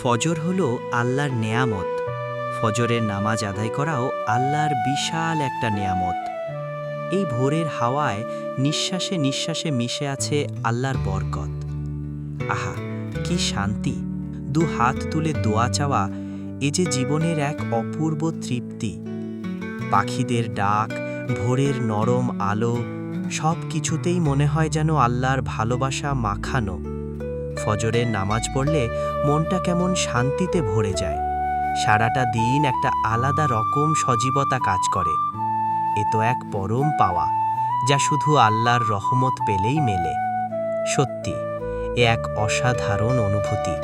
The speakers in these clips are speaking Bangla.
ফজর হলো আল্লাহর নেয়ামত। ফজরের নামাজ আদায় করাও আল্লাহর বিশাল একটা নেয়ামত। এই ভোরের হাওয়ায় নিঃশ্বাসে নিঃশ্বাসে মিশে আছে আল্লাহর বরকত। আহা, কি শান্তি! দু হাত তুলে দোয়া চাওয়া, এ যে জীবনের এক অপূর্ব তৃপ্তি। পাখিদের ডাক, ভোরের নরম আলো, সব কিছুতেই মনে হয় যেন আল্লাহর ভালোবাসা মাখানো। ফজরের নামাজ পড়লে মনটা কেমন শান্তিতে ভরে যায়। সারাটা দিন একটা আলাদা রকম সজীবতা কাজ করে। এ তো এক পরম পাওয়া, যা শুধু আল্লাহর রহমত পেলেই মেলে। সত্যি, এ এক অসাধারণ অনুভূতি।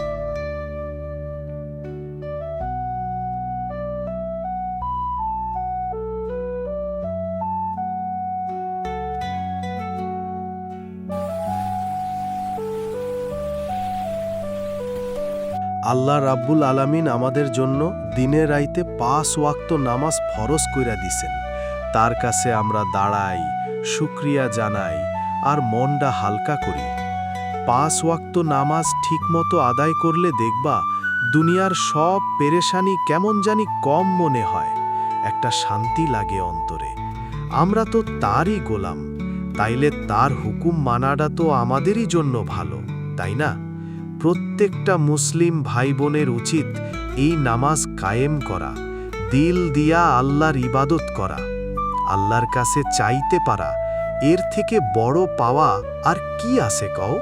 আল্লাহ রাব্বুল আলামিন আমাদের জন্য দিনে রাইতে ৫ ওয়াক্ত নামাজ ফরজ কইরা দিছেন। তার কাছে আমরা দাঁড়াই, শুকরিয়া জানাই আর মনটা হালকা করি। ৫ ওয়াক্ত নামাজ ঠিকমতো আদায় করলে দেখবা দুনিয়ার সব পেরেশানি কেমন জানি কম মনে হয়, একটা শান্তি লাগে অন্তরে। আমরা তো তারই গোলাম, তাইলে তার হুকুম মানাটা তো আমাদেরই জন্য ভালো, তাই না? প্রত্যেকটা মুসলিম ভাই বোনের উচিত এই নামাজ কায়েম করা, দিল দিয়া আল্লাহর ইবাদত করা, আল্লাহর কাছে চাইতে পারা। এর থেকে বড় পাওয়া আর কি আছে কও?